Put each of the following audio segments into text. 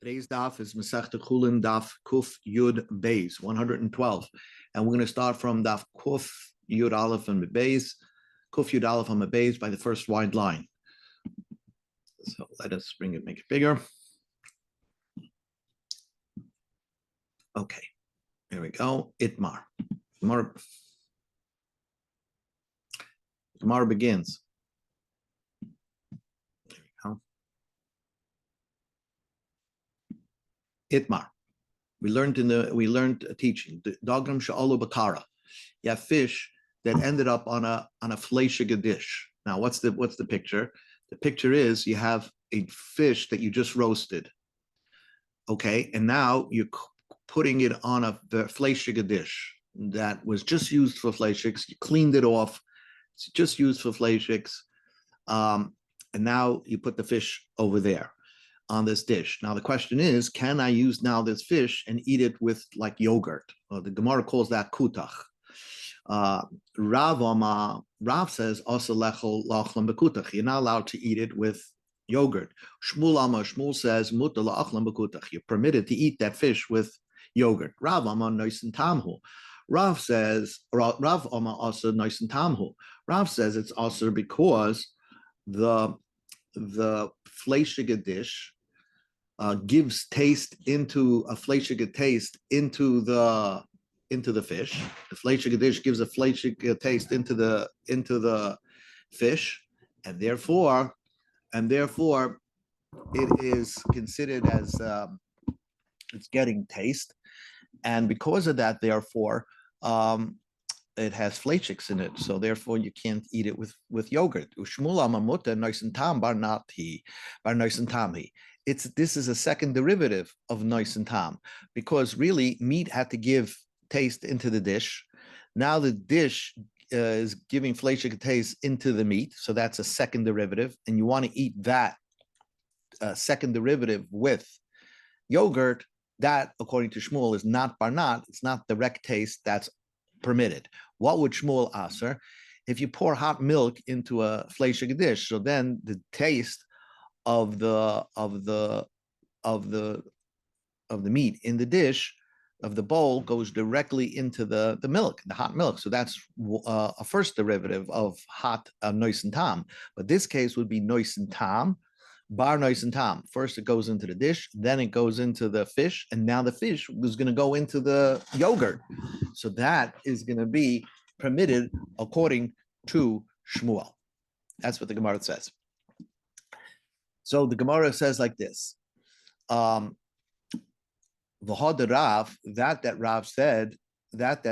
Today's daf is Masechta Chullin Daf Kuf Yud Beis 112, and we're going to start from Daf Kuf Yud Aleph and Beis, Kuf Yud Aleph and Beis by the first wide line. So let us make it bigger. Okay, here we go. Itmar. Gemara begins. There we go. Itmar. We learned a teaching. Dogam sha'alu bakara. You have fish that ended up on a fleishige dish. Now, what's the picture? The picture is you have a fish that you just roasted. Okay, and now you're putting it on a fleishige dish that was just used for fleischigs. You cleaned it off. It's just used for fleischigs. And now you put the fish over there on this dish. Now the question is, can I use now this fish and eat it with like yogurt? The Gemara calls that kutach. Rav says also lachlam bekutach. You're not allowed to eat it with yogurt. Shmuel says mutar lachlam bekutach. You're permitted to eat that fish with yogurt. Rav noisen tamhu. Rav also noisen tamhu. Rav says it's also because the fleishige dish gives taste into a fleishige taste into the fish. The fleishige dish gives a fleishige taste into the fish, and therefore it is considered as it's getting taste, and because of that, therefore it has fleischigs in it, so therefore you can't eat it with yogurt. This is a second derivative of nois and tam, because really meat had to give taste into the dish. Now the dish is giving fleishig taste into the meat, so that's a second derivative, and you want to eat that second derivative with yogurt. That, according to Shmuel, is not barnat. It's not direct taste that's permitted. What would Shmuel answer? If you pour hot milk into a fleishig dish, so then the taste of the meat in the dish of the bowl goes directly into the milk, the hot milk. So that's a first derivative of hot nois and tam. But this case would be nois and tam, bar nois and tam. First it goes into the dish, then it goes into the fish, and now the fish is going to go into the yogurt. So that is going to be permitted according to Shmuel. That's what the Gemara says. So the Gemara says like this: Rav, that Rav said that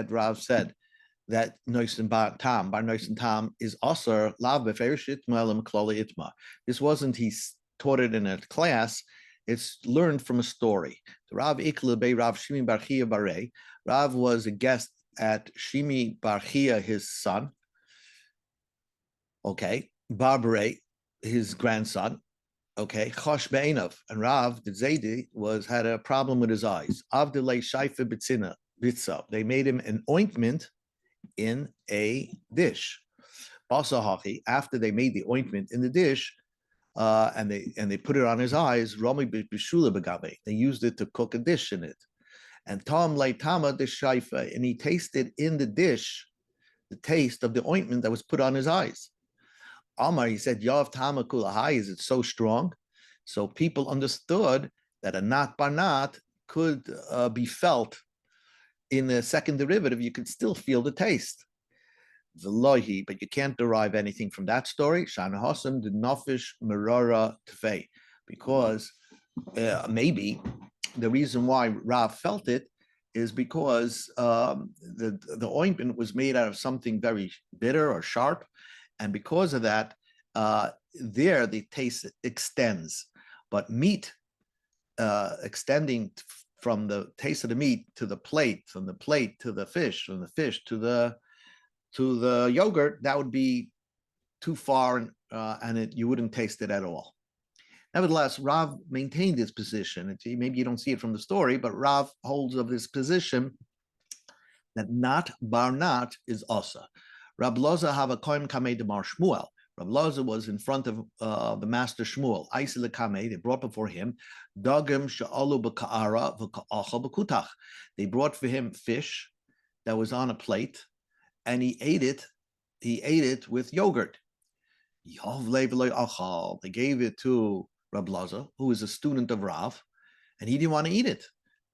nois and tam, bar nois and tam is also lav beferish itma elam klali itma. This wasn't he taught it in a class; it's learned from a story. Rav ikle be Rav Shimi bar Chia barei. Rav was a guest at Shimi bar Chia, his son. Okay, bar barei, his grandson. Okay, Chosh Be'enov, and Rav the Zaydi had a problem with his eyes. Avdelei Shaifa Bitza. They made him an ointment in a dish. Basahachi, after they made the ointment in the dish, and they put it on his eyes, Romi Bishula Begabe. They used it to cook a dish in it. And Tom Laitama the Shaifa, and he tasted in the dish the taste of the ointment that was put on his eyes. Amar, he said, Yav Tama Kulahai, is it so strong? So people understood that a nat barnat could be felt in the second derivative. You could still feel the taste. Velohi, but you can't derive anything from that story. Shana Hossam did nofish merara tfei, because maybe the reason why Rav felt it is because the ointment was made out of something very bitter or sharp. And because of that, there the taste extends. But meat extending from the taste of the meat to the plate, from the plate to the fish, from the fish to the yogurt, that would be too far, and you wouldn't taste it at all. Nevertheless, Rav maintained his position. Maybe you don't see it from the story, but Rav holds of his position that not barnat is asa. Rab Loza have a kohen kamei demar Shmuel. Rab Loza was in front of the master Shmuel. They brought before him dagim she'alu b'ka'ara v'ka'achal b'kutach. They brought for him fish that was on a plate, and he ate it. He ate it with yogurt. They gave it to Rab Loza, who was a student of Rav, and he didn't want to eat it.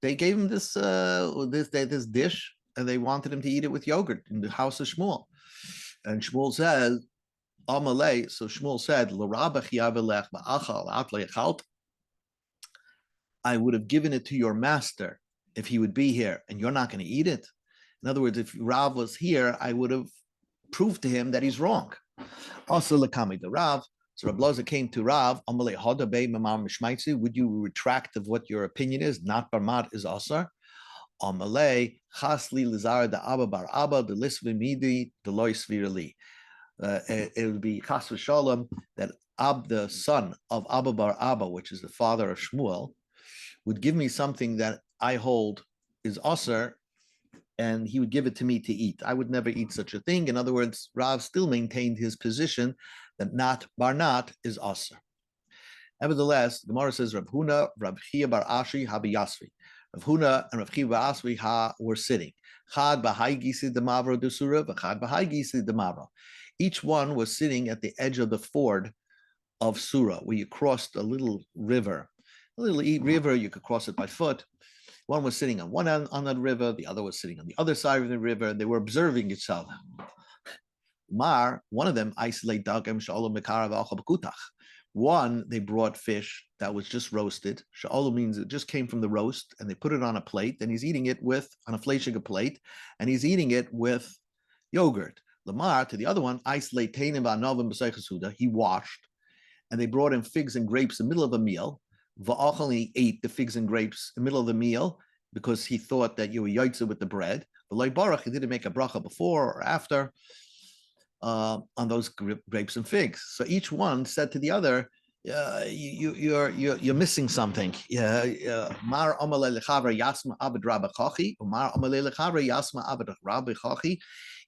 They gave him this dish, and they wanted him to eat it with yogurt in the house of Shmuel. And Shmuel says, Amalei. So Shmuel said, I would have given it to your master if he would be here, and you're not going to eat it. In other words, if Rav was here, I would have proved to him that he's wrong. Also, Lakami the Rav. So Rab Loza came to Rav. Would you retract of what your opinion is? Not barmat is asar. Amalei chasli lizar da abba bar abba the lisvi midi the lois virali. It would be chas v'shalom that the son of Abba bar Abba, which is the father of Shmuel, would give me something that I hold is asar, and he would give it to me to eat. I would never eat such a thing. In other words, Rav still maintained his position that not barnat is asar. Nevertheless, the Gemara says Rav Huna, Rav Chia bar Ashi, Habi Yasri. Rav Huna and Rav Chia bar Asri were sitting. Chad b'hai gisi demavro desura, v'chad b'hai gisi demavro. Each one was sitting at the edge of the ford of Surah, where you crossed a little river. A little river, you could cross it by foot. One was sitting on one end on that river, the other was sitting on the other side of the river. They were observing each other. One of them, isolate dagim shalom mekara v'achal b'kutach. One, they brought fish that was just roasted. Sha'olu means it just came from the roast, and they put it on a plate, and he's eating it on a fleishiga plate, and he's eating it with yogurt. Lamar, to the other one, he washed, and they brought him figs and grapes in the middle of a meal. Va'achal, he ate the figs and grapes in the middle of the meal because he thought that you were yaitza with the bread. But like Baruch, he didn't make a bracha before or after on those grapes and figs. So each one said to the other, you're missing something. Mar amalei lechavra yasma abed rabbi chachi, Mar amalei lechavra yasma abed rabbi chachi.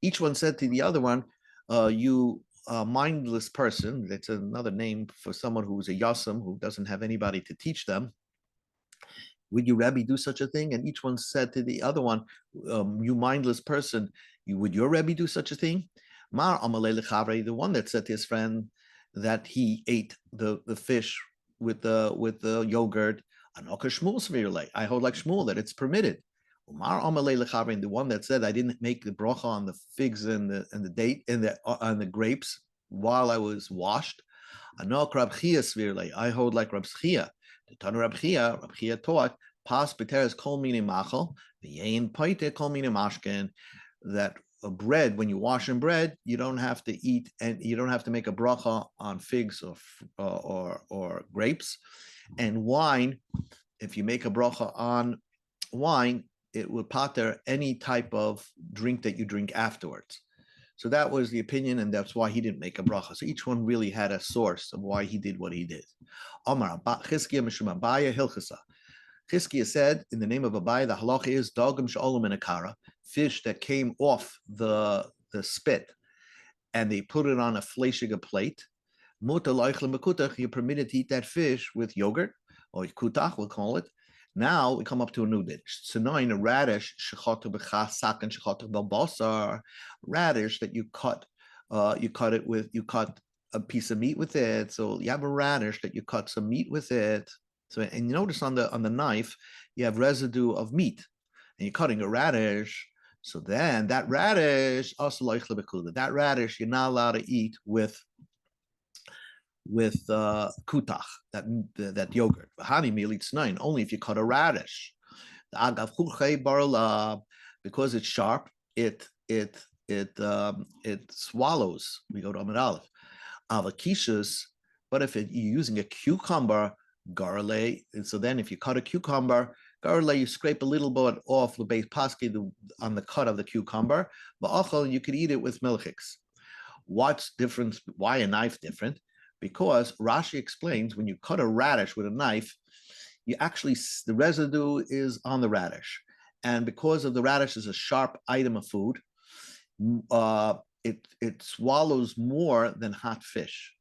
Each one said to the other one, you mindless person. That's another name for someone who's a yasam, who doesn't have anybody to teach them. Would your Rebbe do such a thing? And each one said to the other one, you mindless person, would your Rebbe do such a thing? Mar amalei lechavra, the one that said to his friend that he ate the fish with the yogurt. I hold like Shmuel that it's permitted. Umar amalei lechavrin, the one that said I didn't make the bracha on the figs and the date and on the grapes while I was washed. Anok Rab Chia svirlei, I hold like Rab Chia. The Tanu Rab Chia taught pas b'teres kol mini machal v'yein paite kol mini mashken, that bread, when you wash in bread, you don't have to eat and you don't have to make a bracha on figs or grapes. And wine, if you make a bracha on wine, it would pater any type of drink that you drink afterwards. So that was the opinion, and that's why he didn't make a bracha. So each one really had a source of why he did what he did. Omar Chizkiya mishum Abaya hilchasa. Chizkiya said, in the name of Abaya, the halacha is dagim she'olam in akara, fish that came off the spit, and they put it on a fleishiga plate. Muta loichlem bekutach, you're permitted to eat that fish with yogurt, or kutach, we'll call it. Now we come up to a new dish. Tsunoin, a radish, shechotu b'chasak and shechotu b'basar, radish that you cut a piece of meat with it. So you have a radish that you cut some meat with it. So, and you notice on the knife, you have residue of meat, and you're cutting a radish. So then that radish, that radish you're not allowed to eat with kutach, that yogurt. Only if you cut a radish. Because it's sharp, it swallows. We go to Amid Aleph. Avakishus, but if you're using a cucumber, garle, and so then if you cut a cucumber, garle, you scrape a little bit off the base paski on the cut of the cucumber, but you could eat it with milchiks. What's different? Why a knife different? Because Rashi explains when you cut a radish with a knife, you actually, the residue is on the radish. And because of the radish is a sharp item of food, it swallows more than hot fish,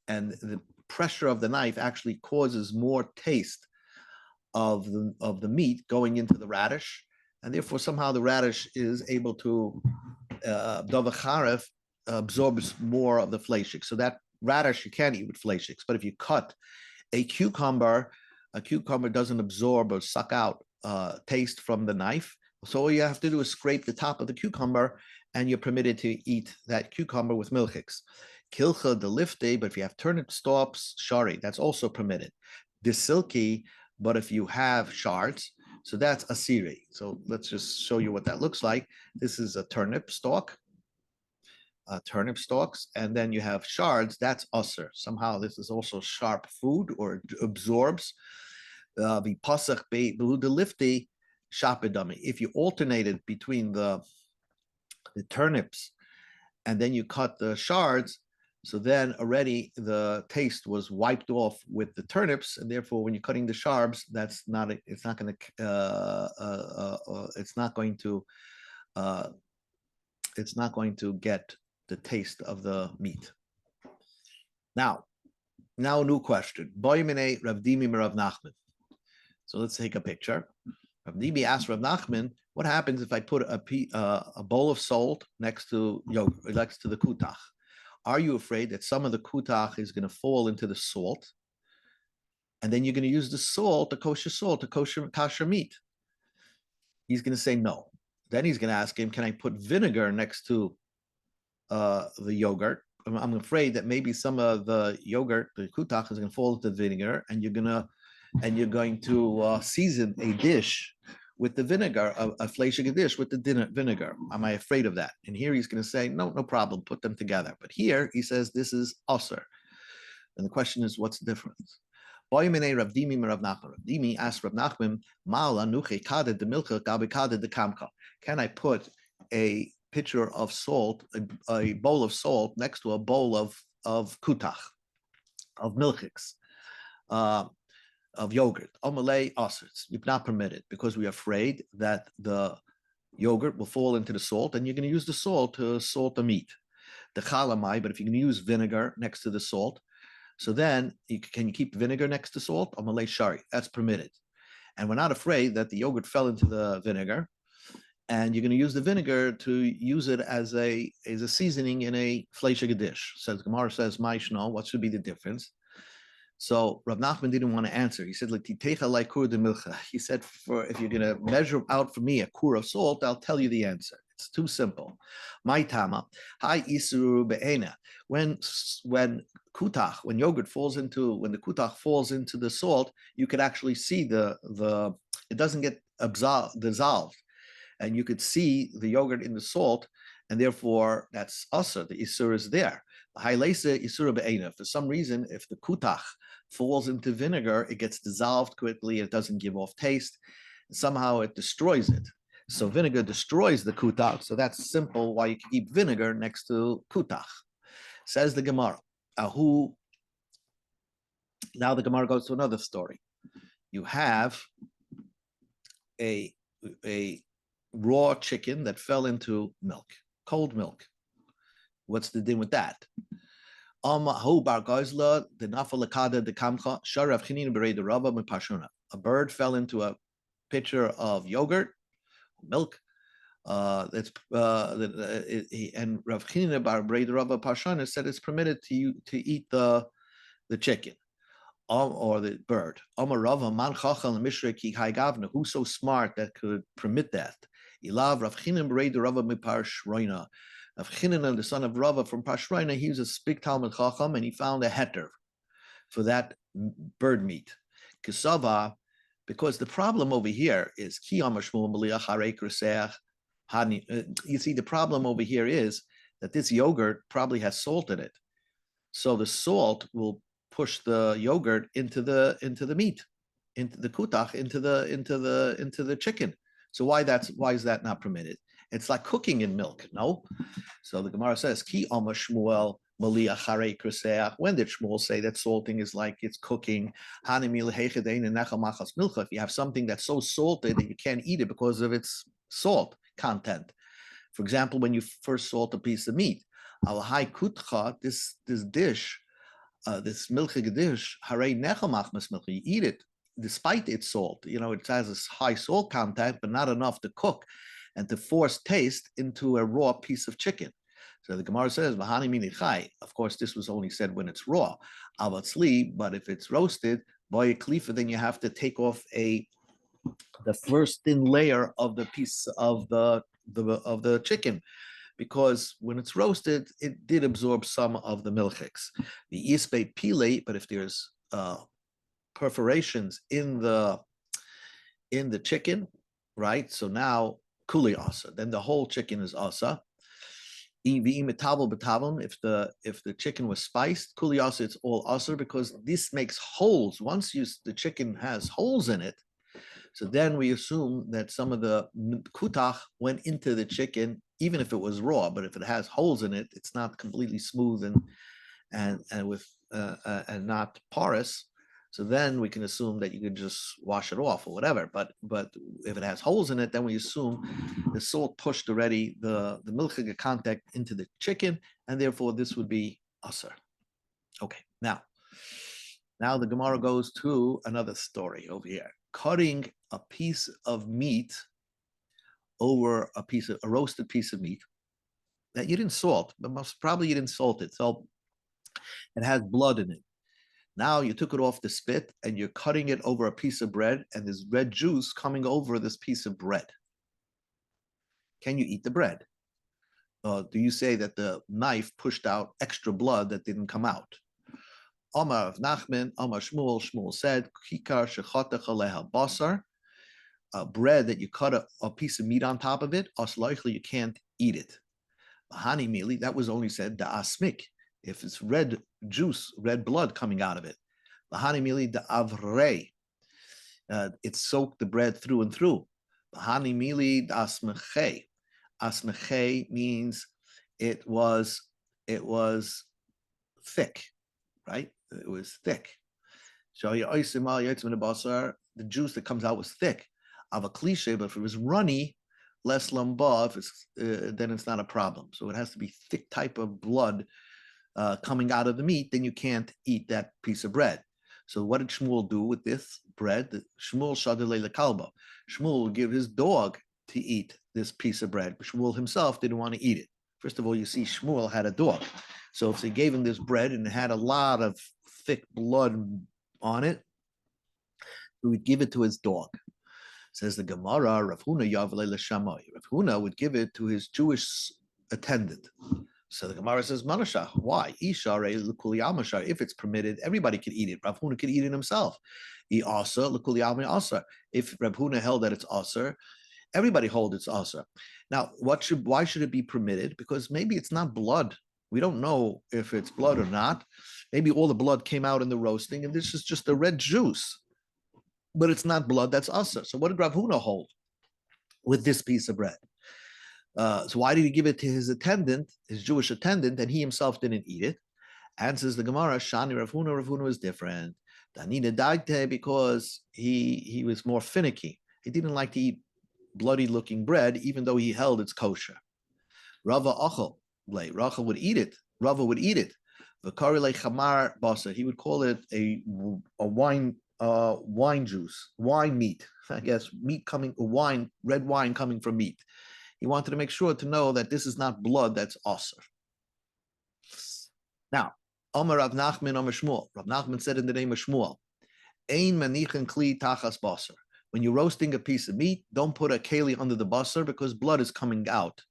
and the pressure of the knife actually causes more taste of the meat going into the radish, and therefore somehow the radish is able to dovacharef absorbs more of the fleshik. So that radish you can't eat with fleshiks, but if you cut a cucumber doesn't absorb or suck out taste from the knife. So all you have to do is scrape the top of the cucumber, and you're permitted to eat that cucumber with milchiks. Kilcha delifte, but if you have turnip stalks, shari, that's also permitted. Disilki, but if you have shards, so that's asiri. So let's just show you what that looks like. This is a turnip stalk, turnip stalks, and then you have shards, that's usr. Somehow this is also sharp food, or it absorbs. Vipasach be'udelifti shapidami. If you alternated between the turnips and then you cut the shards, so then already the taste was wiped off with the turnips, and therefore when you're cutting the shards, it's not going to get the taste of the meat. Now a new question. Boymene Rav Dimi Rav Nachman. So let's take a picture. Rav Dimi asked Rav Nachman, what happens if I put a bowl of salt next to yogurt, next to the kutach? Are you afraid that some of the kutach is going to fall into the salt, and then you're going to use the salt, the kosher meat? He's going to say no. Then he's going to ask him, can I put vinegar next to the yogurt? I'm afraid that maybe some of the yogurt, the kutach, is going to fall into the vinegar, and you're going to season a dish with the vinegar, a fleshig dish with the vinegar. Am I afraid of that? And here he's going to say, no problem, put them together. But here he says this is usr. And the question is, what's the difference? Rav Dimi asked Rav Nachman, can I put a pitcher of salt, a bowl of salt next to a bowl of kutach, of milchiks, of yogurt? Omalei asr. You're not permitted, because we're afraid that the yogurt will fall into the salt, and you're going to use the salt to salt the meat. The chalamai, but if you're going to use vinegar next to the salt, so then can you keep vinegar next to salt? Omalei shari. That's permitted. And we're not afraid that the yogurt fell into the vinegar, and you're going to use the vinegar to use it as a seasoning in a fleshig dish. Says Gemara says, Maishno, what should be the difference? So Rav Nachman didn't want to answer. He said, he said, if you're going to measure out for me a kur of salt, I'll tell you the answer. It's too simple. My tama, hi isuru be'ena. When the kutach falls into the salt, you could actually see it doesn't get dissolved, and you could see the yogurt in the salt, and therefore that's usr. The isur is there. For some reason, if the kutach falls into vinegar, it gets dissolved quickly. It doesn't give off taste. Somehow it destroys it. So vinegar destroys the kutach. So that's simple why you keep vinegar next to kutach. Says the Gemara. Now the Gemara goes to another story. You have a raw chicken that fell into milk, cold milk. What's the din with that? A bird fell into a pitcher of yogurt, milk. And Rav Chinina bar Brei Rava Parshana said it's permitted to eat the chicken or the bird. Who's so smart that could permit that? Ilav Rav Chinina Brei Rava Mipar Shroina. Rav Chinina, the son of Rava from Pashroina, he was a big Talmud Chacham, and he found a heter for that bird meat. Kisava, because the problem over here is you see, the problem over here is that this yogurt probably has salt in it, so the salt will push the yogurt into the meat, into the kutach, into the chicken. So why is that not permitted? It's like cooking in milk, no? So the Gemara says, Ki Amar Shmuel Mali Acharei Kriseach. When did Shmuel say that salting is like it's cooking? If you have something that's so salted that you can't eat it because of its salt content. For example, when you first salt a piece of meat, Al hai kutcha, this dish, this milchig dish, harei nechamach milch. You eat it despite its salt. You know, it has this high salt content, but not enough to cook and to force taste into a raw piece of chicken. So the Gemara says, "Mahani mini chai." Of course, this was only said when it's raw. Avatzli, but if it's roasted, boy klifa, then you have to take off the first thin layer of the piece of the chicken, because when it's roasted, it did absorb some of the milchiks. The ispe pile, but if there's perforations in the chicken, right? So now kuli asa, then the whole chicken is asa. If the chicken was spiced, kuli asa, it's all asa, because this makes holes. Once the chicken has holes in it, so then we assume that some of the kutach went into the chicken, even if it was raw. But if it has holes in it, it's not completely smooth and not porous. So then we can assume that you could just wash it off or whatever. But if it has holes in it, then we assume the salt pushed already the milchig contact into the chicken, and therefore this would be aser. Okay, now the Gemara goes to another story over here. Cutting a piece of meat over a roasted piece of meat that you didn't salt, but most probably you didn't salt it, so it has blood in it. Now you took it off the spit and you're cutting it over a piece of bread, and there's red juice coming over this piece of bread. Can you eat the bread? Do you say that the knife pushed out extra blood that didn't come out? Omar of Nachman, Omar Shmuel. Shmuel said, "Kikar shechatach aleha basar." Bread that you cut a piece of meat on top of it, likely you can't eat it. Bahani mili, that was only said da asmik, if it's red juice, red blood coming out of it. Bahani mili da avrei, it soaked the bread through and through. Bahani mili da asmechei. Asmechei means it was thick, right? It was thick. So the juice that comes out was thick. Of a cliche, but if it was runny, less lamba, then it's not a problem. So it has to be thick type of blood coming out of the meat, then you can't eat that piece of bread. So what did Shmuel do with this bread? Shmuel shadele lekalba. Shmuel would give his dog to eat this piece of bread, but Shmuel himself didn't want to eat it. First of all, you see Shmuel had a dog. So if they gave him this bread and it had a lot of thick blood on it, he would give it to his dog. Says the Gemara, Rav Huna Yavle l'Shamai. Rav Huna would give it to his Jewish attendant. So the Gemara says, Manashah, why? If it's permitted, everybody could eat it. Rav Huna could eat it himself. If Rav Huna held that it's aser, everybody holds it's aser. Now, why should it be permitted? Because maybe it's not blood. We don't know if it's blood or not. Maybe all the blood came out in the roasting, and this is just the red juice. But it's not blood, that's aser. So what did Rav Huna hold with this piece of bread? So why did he give it to his attendant, his Jewish attendant, and he himself didn't eat it? Answers the Gemara, Shani Rav Huna was different. Danina Dagte, because he was more finicky. He didn't like to eat bloody looking bread, even though he held it's kosher. Rava Achel, Rachel would eat it. Rava would eat it. V'kari chamar basa, he would call it a wine juice, wine meat. I guess red wine coming from meat. He wanted to make sure to know that this is not blood, that's aser. Now, Omer Rav Nachman, Omer Shmuel. Rav Nachman said in the name of Shmuel, Ein manichen kli tachas basar. When you're roasting a piece of meat, don't put a keli under the basar because blood is coming out.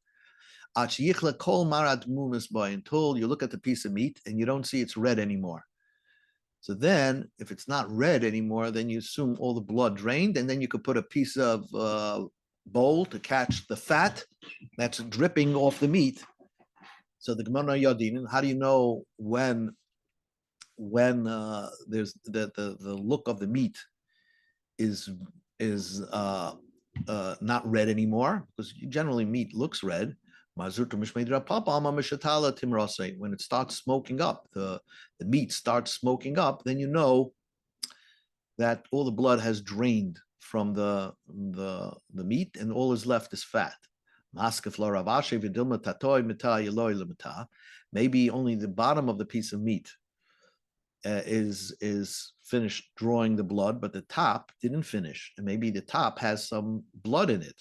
Until you look at the piece of meat and you don't see it's red anymore. So then, if it's not red anymore, then you assume all the blood drained, and then you could put a piece of bowl to catch the fat that's dripping off the meat. So the Gemara Yadin, how do you know when there's the look of the meat is not red anymore? Because generally meat looks red. When it starts smoking up, the meat starts smoking up, then you know that all the blood has drained from the meat and all is left is fat. Maybe only the bottom of the piece of meat is finished drawing the blood, but the top didn't finish, and maybe the top has some blood in it.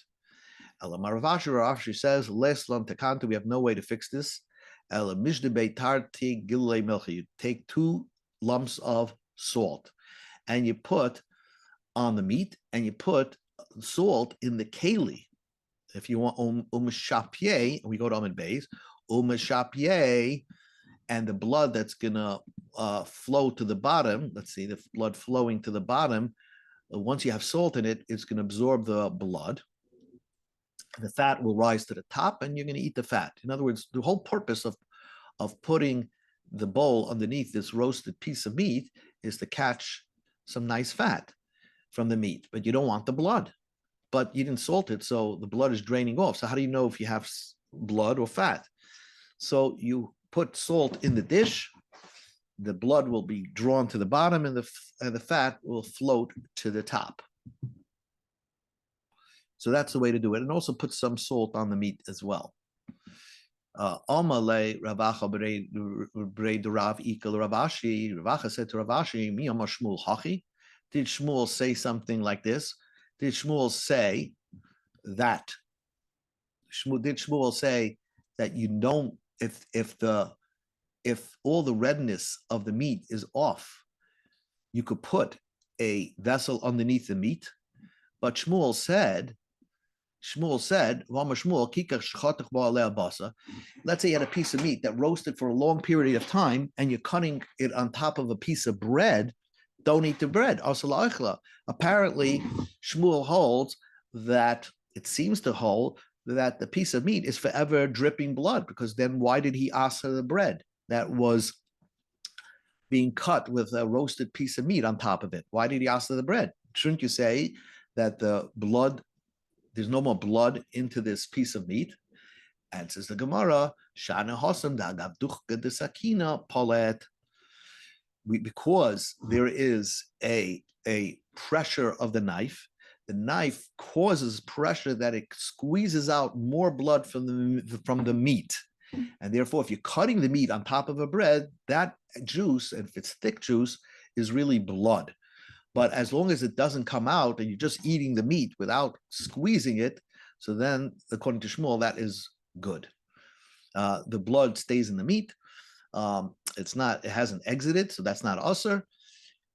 Rav says, we have no way to fix this. You take 2 lumps of salt and you put on the meat, and you put salt in the keli. If you want umeshapye, we go to Amid Beis, umeshapye, and the blood that's gonna flow to the bottom. Let's see, the blood flowing to the bottom. Once you have salt in it, it's going to absorb the blood. The fat will rise to the top, and you're going to eat the fat. In other words, the whole purpose of putting the bowl underneath this roasted piece of meat is to catch some nice fat from the meat, but you don't want the blood. But you didn't salt it, so the blood is draining off. So how do you know if you have blood or fat? So you put salt in the dish, the blood will be drawn to the bottom, and the fat will float to the top. So that's the way to do it. And also put some salt on the meat as well. Ravacha said to Ravashi, Mi Amar Shmuel Hachi. Did Shmuel say something like this? Did Shmuel say that? Did Shmuel say that you don't, if all the redness of the meat is off, you could put a vessel underneath the meat? But Shmuel said, let's say you had a piece of meat that roasted for a long period of time and you're cutting it on top of a piece of bread. Don't eat the bread. Apparently, Shmuel holds that, it seems to hold that the piece of meat is forever dripping blood, because then why did he ask for the bread that was being cut with a roasted piece of meat on top of it? Why did he ask for the bread? Shouldn't you say that the blood, there's no more blood into this piece of meat? And says the Gemara, Shana Hosam Dagabduchka de Sakina Polet. Because there is a pressure of the knife causes pressure that it squeezes out more blood from the meat. And therefore, if you're cutting the meat on top of a bread, that juice, and if it's thick juice, is really blood. But as long as it doesn't come out and you're just eating the meat without squeezing it, so then, according to Shmuel, that is good. The blood stays in the meat. It hasn't exited, so that's not usher.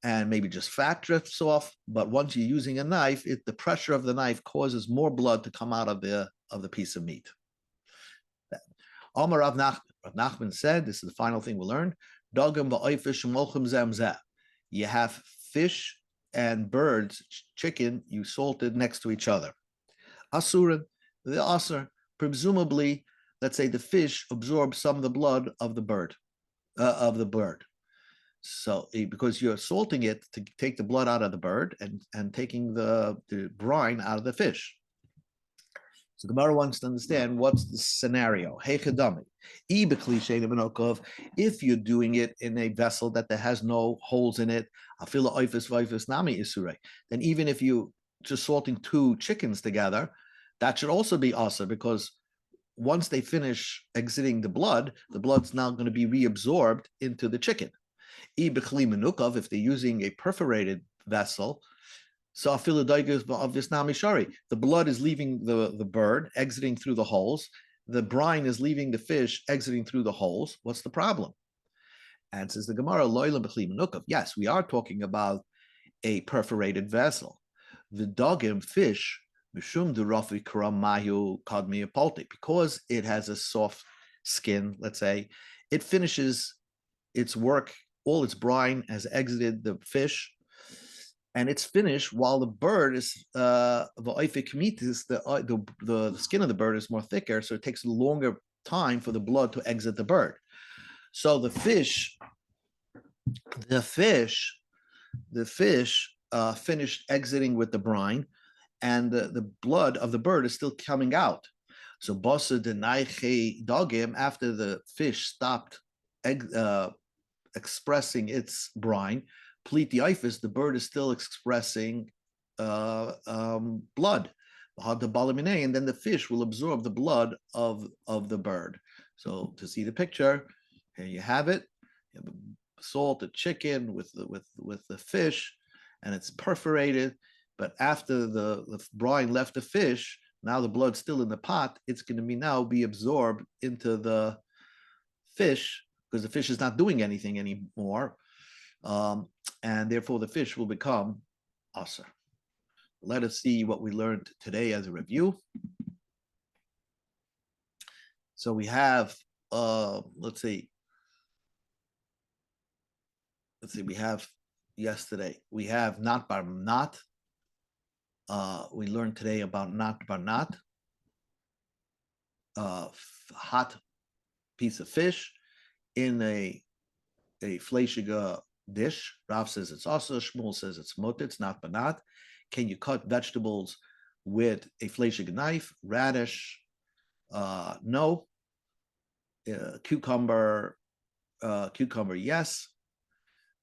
And maybe just fat drifts off. But once you're using a knife, the pressure of the knife causes more blood to come out of the piece of meat. Rav Nachman said, this is the final thing we'll learn. You have fish and birds, chicken, you salted next to each other. Asurin, the asur, presumably, let's say the fish absorbs some of the blood of the bird. So because you're salting it to take the blood out of the bird and taking the brine out of the fish. So the Gemara wants to understand what's the scenario. If you're doing it in a vessel that has no holes in it, then even if you just salting 2 chickens together, that should also be asa, because once they finish exiting the blood's now going to be reabsorbed into the chicken. If they're using a perforated vessel, so the blood is leaving the bird, exiting through the holes. The brine is leaving the fish, exiting through the holes. What's the problem? And says the Gemara, yes, we are talking about a perforated vessel. The dogim fish, because it has a soft skin, let's say, it finishes its work, all its brine has exited the fish, and it's finished while the bird is, the skin of the bird is more thicker, so it takes a longer time for the blood to exit the bird. So the fish finished exiting with the brine, and the blood of the bird is still coming out. So bosa denaiche dogim, after the fish stopped expressing its brine, plete the ifis, the bird is still expressing blood. and then the fish will absorb the blood of the bird. So to see the picture, here you have it. You have salted chicken with the fish, and it's perforated. But after the brine left the fish, now the blood's still in the pot. It's going to be absorbed into the fish because the fish is not doing anything anymore, and therefore the fish will become aser. Let us see what we learned today as a review. So we have, let's see, we have yesterday, we have not bar not. We learned today about not bar not, hot piece of fish in a fleischiger dish. Rav says it's also, Shmuel says it's mutter, it's not bar not. Can you cut vegetables with a fleischiger knife? Radish, no. Cucumber, yes,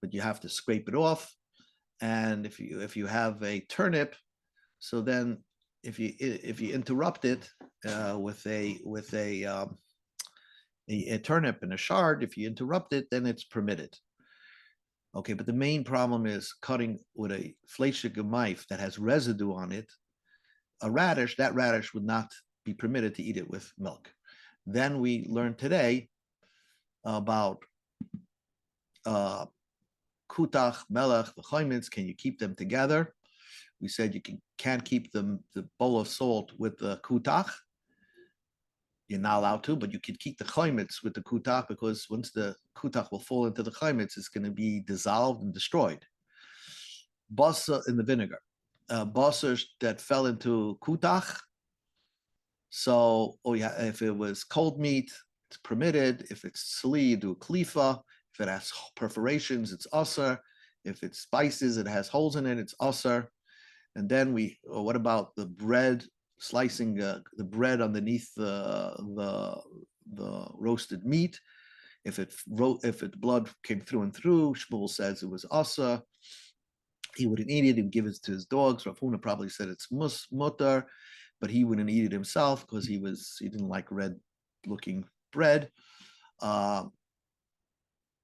but you have to scrape it off. And if you have a turnip, so then if you interrupt it with a turnip and a shard, if you interrupt it, then it's permitted. Okay, but the main problem is cutting with a fleischiger knife that has residue on it. A radish, that radish would not be permitted to eat it with milk. Then we learned today about kutach, melech, v'choimitz. Can you keep them together? We said you can't keep the bowl of salt with the kutach. You're not allowed to, but you can keep the choimitz with the kutach, because once the kutach will fall into the choimitz, it's going to be dissolved and destroyed. Basa in the vinegar. Basa that fell into kutach. So, if it was cold meat, it's permitted. If it's sli, do klifa. If it has perforations, it's aser. If it's spices, it has holes in it, it's aser. And then what about the bread? Slicing the bread underneath the roasted meat. If it blood came through and through, Shmuel says it was aser. He wouldn't eat it. He'd give it to his dogs. Rav Huna probably said it's mutter, but he wouldn't eat it himself because he didn't like red-looking bread. And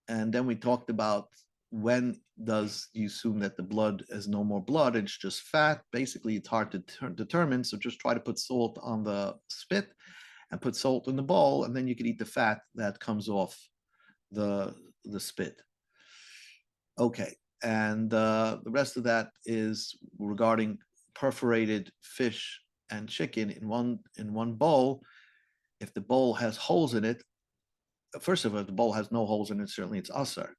then we talked about when does you assume that the blood is no more blood, it's just fat. Basically, it's hard to determine, so just try to put salt on the spit and put salt in the bowl, and then you can eat the fat that comes off the spit. Okay, and the rest of that is regarding perforated fish and chicken in one bowl. If the bowl has holes in it, first of all, if the bowl has no holes in it, certainly it's aser,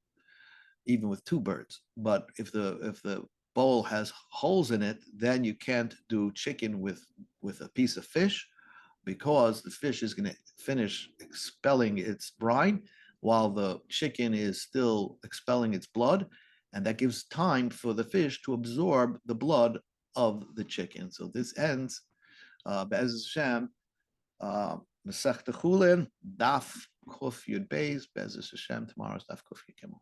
even with two birds. But if the bowl has holes in it, then you can't do chicken with a piece of fish, because the fish is going to finish expelling its brine while the chicken is still expelling its blood, and that gives time for the fish to absorb the blood of the chicken. So this ends Be'ez Hashem, Masechta Chullin Daf Kuf Yud Beis. Be'ez Hashem, tomorrow's Daf Kuf Yud Gimel.